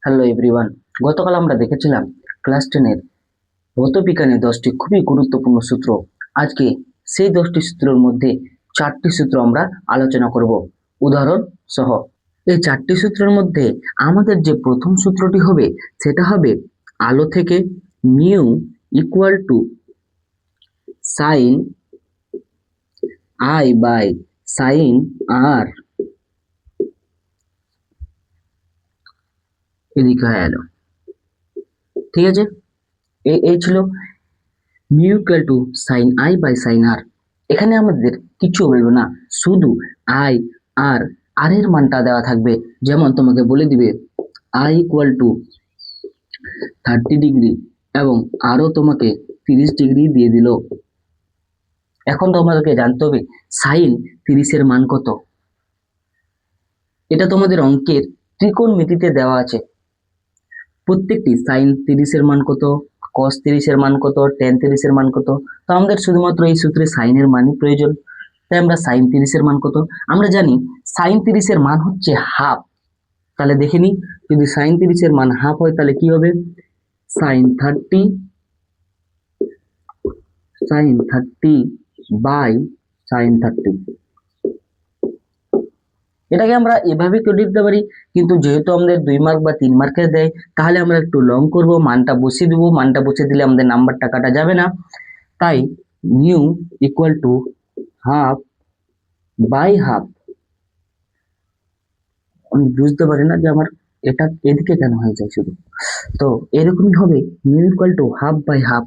Hello everyone. গতকাল আমরা দেখেছিলাম ক্লাস 10-এর ভৌতবিজ্ঞানের 10টি খুবই গুরুত্বপূর্ণ সূত্র। আজকে সেই 10টি সূত্রের মধ্যে 4টি সূত্র আমরা আলোচনা করব উদাহরণ সহ। এই 4টি সূত্রের মধ্যে আমাদের যে প্রথম সূত্রটি হবে সেটা হবে আলো থেকে mu equal to sine I by sine R. এদিকে হয়ে গেল, ঠিক আছে। এই ছিল mu equal to sine I by sine R. এখানে আমাদের কিছু বলবো না, শুধু আই আর আর এর মানটা দেওয়া থাকবে। যেমন তোমাকে বলে দিবে আই ইকুয়াল টু 30 ডিগ্রি এবং আরও তোমাকে 30 ডিগ্রি দিয়ে দিল। এখন তোমাদেরকে জানতে হবে সাইন 30-এর মান কত। এটা তোমাদের অঙ্কের ত্রিকোণমিতিতে দেওয়া আছে। প্রত্যেকটি সাইন 30-এর মান কত, কস 30-এর মান কত, টেন 30-এর মান কত। তো আমাদের শুধুমাত্র এই সূত্রে সাইনের মানই প্রয়োজন। তাই আমরা সাইন 30-এর মান কত আমরা জানি। সাইন 30-এর মান হচ্ছে হাফ। তাহলে দেখে নিই, যদি সাইন 30-এর মান হাফ হয় তাহলে কি হবে, সাইন 30 বাই সাইন 30। এটাকে আমরা এভাবে করে দিতে পারি, কিন্তু যেহেতু আমাদের 2 মার্ক বা 3 মার্কের দেয় তাহলে আমরা একটু লং করব, মানটা বসিয়ে দেবো। মানটা বসিয়ে দিলে আমাদের নাম্বারটা কাটা যাবে না। তাই mu equal to half by half. আমি বুঝতে পারি না যে আমার এটা এদিকে কেন হয়ে যায় শুধু। তো এরকমই হবে, mu equal to half by half.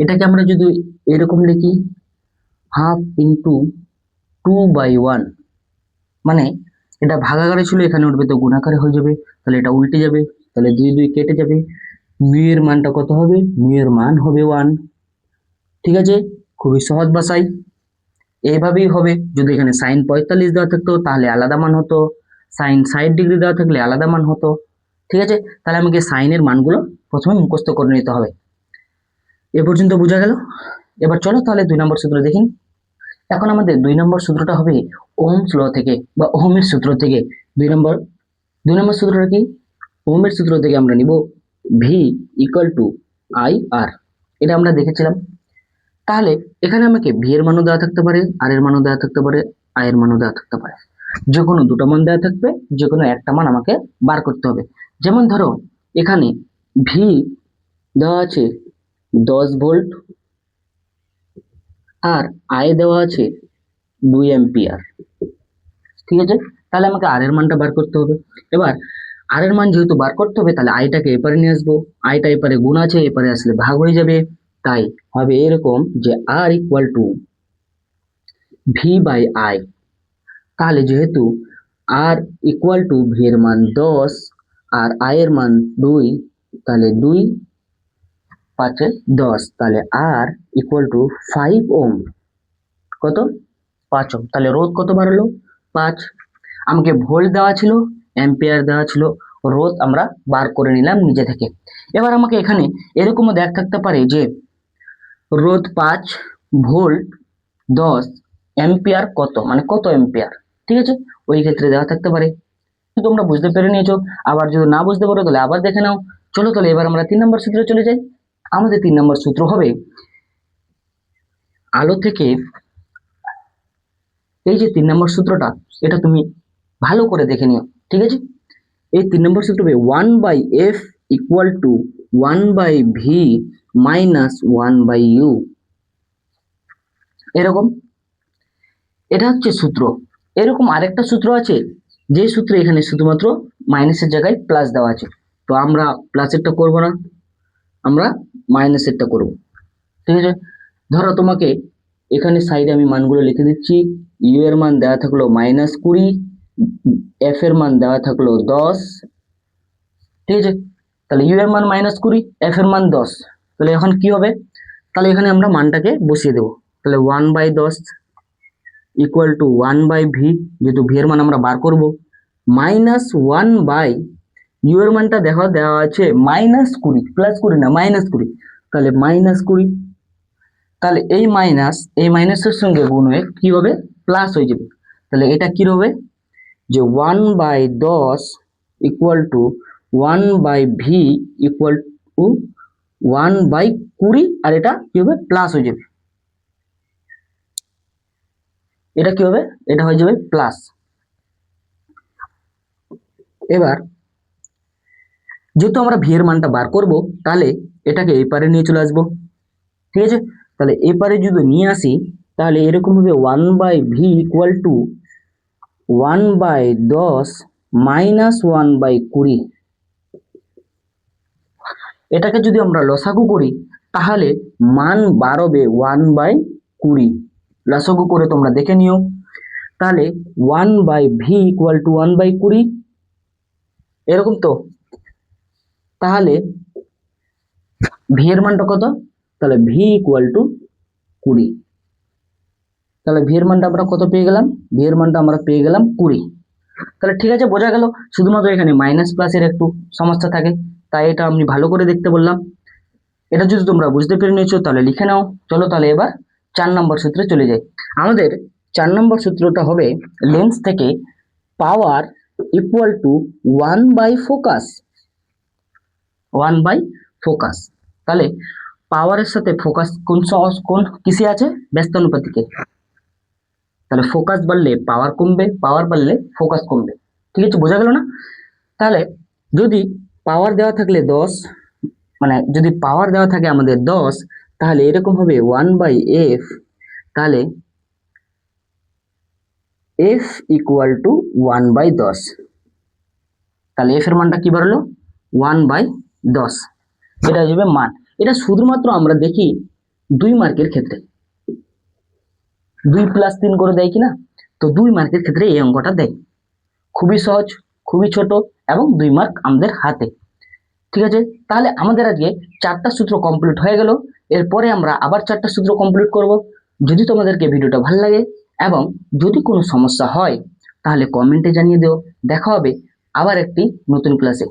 এটাকে আমরা যদি এরকম লিখি হাফ ইন্টু 2/1, মানে এটা ভাগাকারে ছিল এখানে উঠবে তো গুণাকারে হয়ে যাবে, তাহলে এটা উল্টে যাবে, তাহলে 2 2 কেটে যাবে। মিউ এর মানটা কত হবে, মিউ এর মান হবে 1। ঠিক আছে, খুবই সহজ ভাষায় এইভাবেই হবে। যদি এখানে সাইন 45 দেওয়া থাকতো তাহলে আলাদা মান হতো, সাইন 60 ডিগ্রি দেওয়া থাকলে আলাদা মান হতো। ঠিক আছে, তাহলে আমাকে সাইনের মানগুলো প্রথমে মুখস্থ করে নিতে হবে। এ পর্যন্ত বোঝা গেল। এবার চলো তাহলে 2 নম্বর সূত্র দেখি। এখন আমাদের 2 নম্বর সূত্রটা হবে ওহমস ল থেকে বা ওহমের সূত্র থেকে। 2 নম্বর সূত্রটা কি, ওহমের সূত্র থেকে আমরা নিব ভি ইকুয়াল টু আই আর। এটা আমরা দেখেছিলাম। তাহলে এখানে আমাকে ভি এর মানও দেওয়া থাকতে পারে, আর এর মানও দেওয়া থাকতে পারে, আই এর মানও দেওয়া থাকতে পারে। যে কোনো দুটো মান দেওয়া থাকবে, যে কোনো একটা মান আমাকে বার করতে হবে। যেমন ধরো এখানে ভি দেওয়া আছে 10 ভোল্ট আর আই দেওয়া আছে 2 অ্যাম্পিয়ার। ঠিক আছে, তাহলে আমাকে আর এর মানটা বার করতে হবে। এবার আর এর মান যেহেতু বার করতে হবে তাহলে আইটাকে এপারে নিয়ে আসবো, আইটা এপারে গুণ আছে, এপারে আসলে ভাগ হয়ে যাবে। তাই হবে এরকম যে R equal to V by I. তাহলে যেহেতু আর ইকুয়াল টু ভি এর মান 10 আর আই এর মান 2, তাহলে 2 5 10, তাহলে আর ইকুয়াল টু 5 ওহম। কত, 5 ওহম। তাহলে রোধ কত বাড়লো, 5। আমাকে ভোল্ট দেওয়া ছিল, অ্যাম্পিয়ার দেওয়া ছিল, রোধ আমরা বার করে নিলাম নিজে থেকে। এবার আমাকে এখানে এরকমও দেখ থাকতে পারে যে রোধ 5, ভোল্ট 10, অ্যাম্পিয়ার কত, মানে কত অ্যাম্পিয়ার। ঠিক আছে, ওই ক্ষেত্রে দেওয়া থাকতে পারে। তোমরা বুঝতে পেরে নিয়েছো। আবার যদি না বুঝতে পারো তাহলে আবার দেখে নাও। চলো তাহলে এবার আমরা 3 নম্বর সূত্রে চলে যাই। আমাদের 3 নম্বর সূত্র হবে আলো থেকে, এই যে 3 নম্বর সূত্রটা এটা তুমি ভালো করে দেখে নিও। ঠিক আছে, এই 3 নম্বর সূত্র হবে 1/f equal to 1/v minus 1/u। এরকম, এটা হচ্ছে সূত্র। এরকম আরেকটা সূত্র আছে যে সূত্রে এখানে শুধুমাত্র মাইনাসের জায়গায় প্লাস দেওয়া আছে। তো আমরা প্লাসেরটা করব না, আমরা মাইনাসেরটা করব। ঠিক আছে, ধরো তোমাকে এখানে সাইডে আমি মানগুলো লিখে দিচ্ছি। ইউ এর মান দেওয়া থাকলো -20, এফ এর মান দেওয়া থাকলো 10। ঠিক আছে, তাহলে ইউ এর মান -20, এফ এর মান 10। তাহলে এখন কি হবে, তাহলে এখানে আমরা মানটাকে বসিয়ে দেবো। তাহলে 1/10 ইকুয়াল টু 1/v, যেহেতু ভি এর মান আমরা বার করব, মাইনাস 1/, ইউ এর মানটা দেখো দেওয়া আছে -20, +20 না -20, তাহলে -20। তাহলে এই মাইনাসের সঙ্গে গুণ হয়ে কি হবে, প্লাস হয়ে যাবে। তাহলে এটা কি হবে যে 1/10 equal to 1/v equal to 1/20, আর এটা কি হবে প্লাস হয়ে যাবে, এটা কি হবে, এটা হয়ে যাবে প্লাস। এবার যেহেতু আমরা ভি এর মানটা বার করব, তাহলে এটাকে এই পারে নিয়ে চলে আসবো, ঠিক আছে। তাহলে এই পারে যদি নিয়ে আসি, তাহলে এরকম হবে 1/v ইকুয়াল টু 1/10 মাইনাস 1/20। এটাকে যদি আমরা লসাগু করি, তাহলে মান বাড়বে 1/20। লসাগু করে তোমরা দেখে নিও। তাহলে 1/v ইকুয়াল টু 1/20, এরকম তো। তাহলে ভি এর মানটা কত, তাহলে ভি ইকুয়াল টু 20। তাহলে ভি এর মানটা আমরা কত পেয়ে গেলাম, ভি এর মানটা আমরা পেয়ে গেলাম 20। তাহলে ঠিক আছে, বোঝা গেল। শুধুমাত্র এখানে মাইনাস প্লাসের একটু সমস্যা থাকে, তাই এটা আমি ভালো করে দেখতে বললাম। এটা যদি তোমরা বুঝতে পেরে নিয়েছো তাহলে লিখে নাও। চলো তাহলে এবার 4 নম্বর সূত্রে চলে যাই। আমাদের 4 নম্বর সূত্রটা হবে লেন্স থেকে পাওয়ার ইকুয়াল টু 1/ফোকাস, 1/ফোকাস। তাহলে পাওয়ারের সাথে ফোকাস কোন কিসে আছে, ব্যস্তানুপাতিকে। তাহলে ফোকাস বাড়লে পাওয়ার কমবে, পাওয়ার বাড়লে ফোকাস কমবে, ঠিক আছে, বোঝা গেল না। তাহলে যদি পাওয়ার দেওয়া থাকলে 10, মানে যদি পাওয়ার দেওয়া থাকে আমাদের 10, তাহলে এরকম হবে 1/f। তাহলে f ইকুয়াল টু 1/10। তাহলে f এর মানটা কি বেরোলো, 1/10। এটা হবে মান। এটা শুধুমাত্র আমরা দেখি 2 মার্কের ক্ষেত্রে, 2 + 3 করে দেয় কিনা, তো 2 মার্কের ক্ষেত্রে এই অঙ্কটা দেয়। খুবই সহজ, খুবই ছোট, এবং 2 মার্ক আমাদের হাতে, ঠিক আছে। তাহলে আমাদের আজকে 4টা সূত্র কমপ্লিট হয়ে গেল। এরপরে আমরা আবার 4টা সূত্র কমপ্লিট করব। যদি তোমাদেরকে ভিডিওটা ভালো লাগে এবং যদি কোনো সমস্যা হয়, তাহলে কমেন্টে জানিয়ে দিও। দেখা হবে আবার একটি নতুন ক্লাসে।